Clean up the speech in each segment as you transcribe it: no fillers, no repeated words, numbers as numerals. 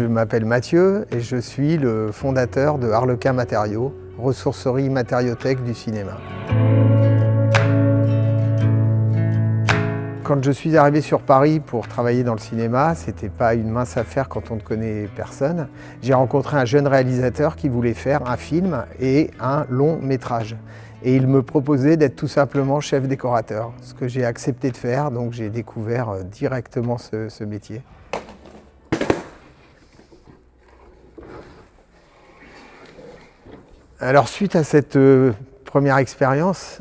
Je m'appelle Mathieu et je suis le fondateur de Harlequin Matériaux, ressourcerie matériothèque du cinéma. Quand je suis arrivé sur Paris pour travailler dans le cinéma, c'était pas une mince affaire quand on ne connaît personne. J'ai rencontré un jeune réalisateur qui voulait faire un film et un long métrage. Et il me proposait d'être tout simplement chef décorateur, ce que j'ai accepté de faire, donc j'ai découvert directement ce métier. Alors suite à cette première expérience,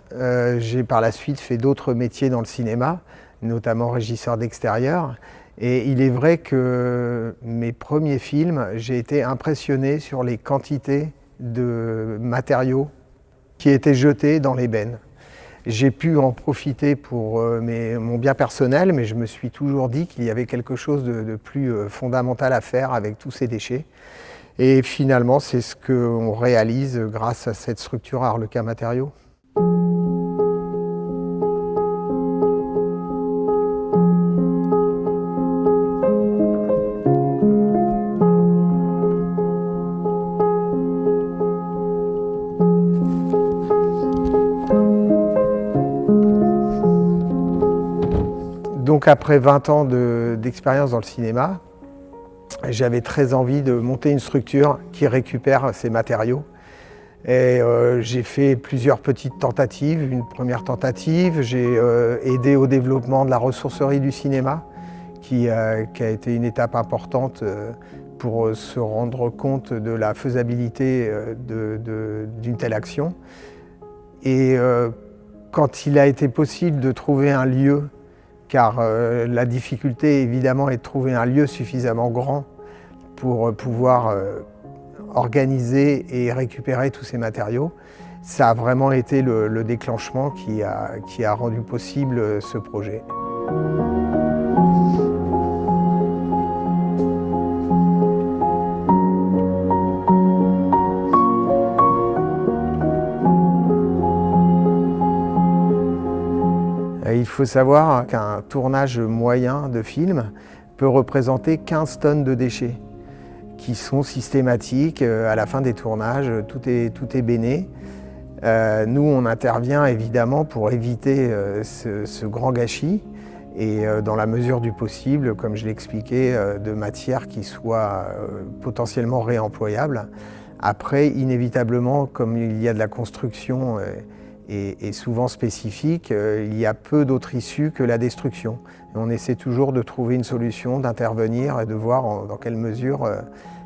j'ai par la suite fait d'autres métiers dans le cinéma, notamment régisseur d'extérieur. Et il est vrai que mes premiers films, j'ai été impressionné sur les quantités de matériaux qui étaient jetés dans les bennes. J'ai pu en profiter pour mon bien personnel, mais je me suis toujours dit qu'il y avait quelque chose de plus fondamental à faire avec tous ces déchets. Et finalement, c'est ce qu'on réalise grâce à cette structure Harlequin Matériaux. Donc après 20 ans d'expérience dans le cinéma, j'avais très envie de monter une structure qui récupère ces matériaux. Et j'ai fait plusieurs petites tentatives. Une première tentative, j'ai aidé au développement de la ressourcerie du cinéma, qui a été une étape importante pour se rendre compte de la faisabilité d'une telle action. Et quand il a été possible de trouver un lieu, car la difficulté évidemment est de trouver un lieu suffisamment grand pour pouvoir organiser et récupérer tous ces matériaux. Ça a vraiment été le déclenchement qui a rendu possible ce projet. Il faut savoir qu'un tournage moyen de film peut représenter 15 tonnes de déchets qui sont systématiques. À la fin des tournages, tout est béné. Nous, on intervient évidemment pour éviter ce grand gâchis et dans la mesure du possible, comme je l'ai expliqué, de matières qui soient potentiellement réemployables. Après, inévitablement, comme il y a de la construction et souvent spécifique, il y a peu d'autres issues que la destruction. Et on essaie toujours de trouver une solution, d'intervenir et de voir dans quelle mesure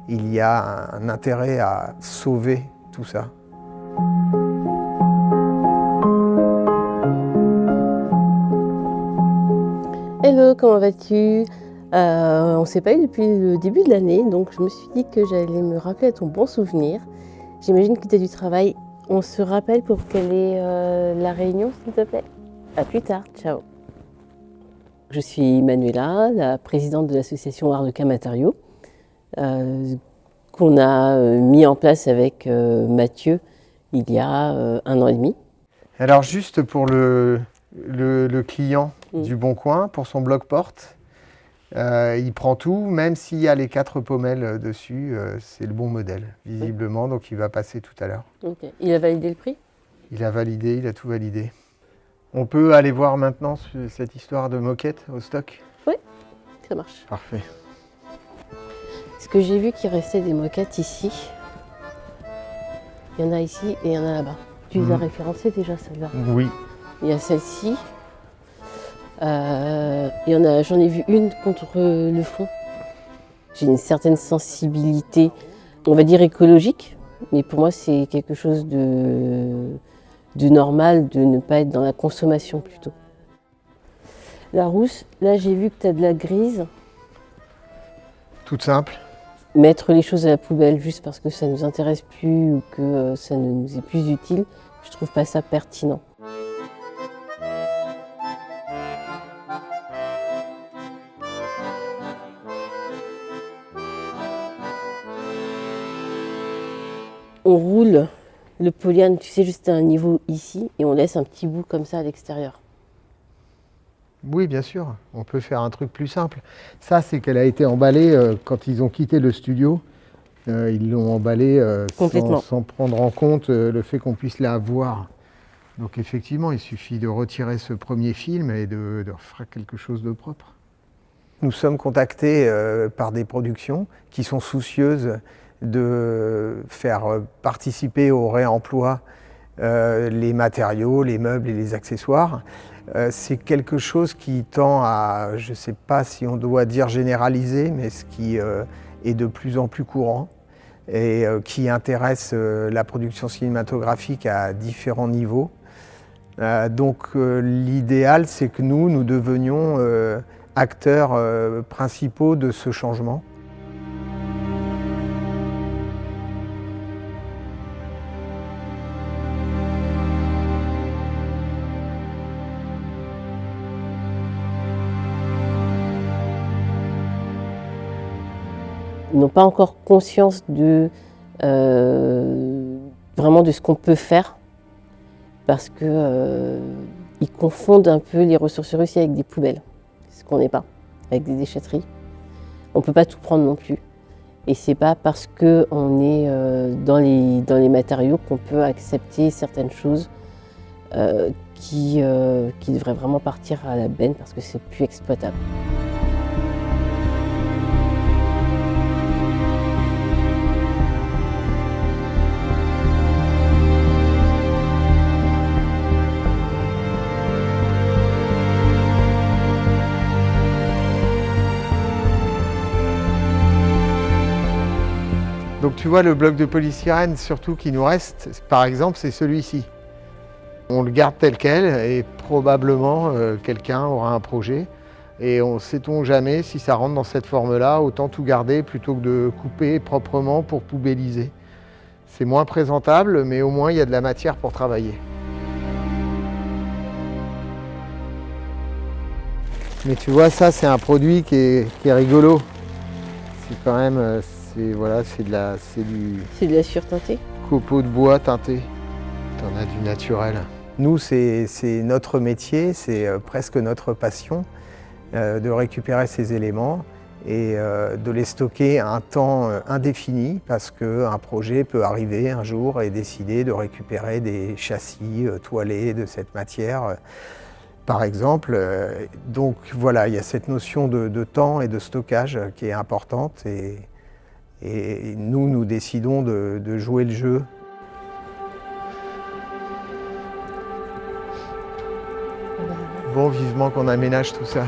il y a un intérêt à sauver tout ça. Hello, comment vas-tu? On ne s'est pas eu depuis le début de l'année, donc je me suis dit que j'allais me rappeler à ton bon souvenir. J'imagine que tu as du travail. On se rappelle pour quelle est la réunion, s'il te plaît? À plus tard, ciao. Je suis Manuela, la présidente de l'association Harlequin Matériaux, qu'on a mis en place avec Mathieu il y a 1 an et demi. Alors juste pour le client du Bon Coin, pour son bloc-porte, il prend tout, même s'il y a les 4 pommelles dessus, c'est le bon modèle, visiblement, donc il va passer tout à l'heure. Okay. Il a validé le prix? Il a validé, il a tout validé. On peut aller voir maintenant cette histoire de moquette au stock? Oui, ça marche. Parfait. Parce que j'ai vu qu'il restait des moquettes ici. Il y en a ici et il y en a là-bas. Tu les as référencées déjà, celle-là? Oui. Il y a celle-ci. J'en ai vu une contre le fond. J'ai une certaine sensibilité, on va dire écologique, mais pour moi c'est quelque chose de normal de ne pas être dans la consommation plutôt. La rousse, là j'ai vu que tu as de la grise. Toute simple. Mettre les choses à la poubelle juste parce que ça ne nous intéresse plus ou que ça ne nous est plus utile, je trouve pas ça pertinent. On roule le polyane, tu sais, juste à un niveau ici, et on laisse un petit bout comme ça à l'extérieur. Oui, bien sûr, on peut faire un truc plus simple. Ça, c'est qu'elle a été emballée quand ils ont quitté le studio. Ils l'ont emballée Complètement. sans prendre en compte le fait qu'on puisse la voir. Donc effectivement, il suffit de retirer ce premier film et de refaire quelque chose de propre. Nous sommes contactés par des productions qui sont soucieuses de faire participer au réemploi les matériaux, les meubles et les accessoires. C'est quelque chose qui tend à, je ne sais pas si on doit dire généraliser, mais ce qui est de plus en plus courant et qui intéresse la production cinématographique à différents niveaux. Donc l'idéal, c'est que nous devenions acteurs principaux de ce changement. Ils n'ont pas encore conscience vraiment de ce qu'on peut faire parce que ils confondent un peu les ressources russes avec des poubelles, ce qu'on n'est pas, avec des déchetteries. On ne peut pas tout prendre non plus. Et c'est pas parce qu'on est dans les matériaux qu'on peut accepter certaines choses qui devraient vraiment partir à la benne parce que c'est plus exploitable. Donc tu vois, le bloc de polystyrène surtout qui nous reste, par exemple, c'est celui-ci. On le garde tel quel et probablement quelqu'un aura un projet. Et on ne sait-on jamais si ça rentre dans cette forme-là, autant tout garder plutôt que de couper proprement pour poubelliser. C'est moins présentable, mais au moins il y a de la matière pour travailler. Mais tu vois, ça c'est un produit qui est rigolo. C'est quand même, c'est de la surteintée. Copeaux de bois teinté. T'en as du naturel. Nous, c'est notre métier, c'est presque notre passion de récupérer ces éléments et de les stocker un temps indéfini parce qu'un projet peut arriver un jour et décider de récupérer des châssis toilés de cette matière. Par exemple, donc voilà, il y a cette notion de temps et de stockage qui est importante et nous décidons de jouer le jeu. Bon, vivement qu'on aménage tout ça.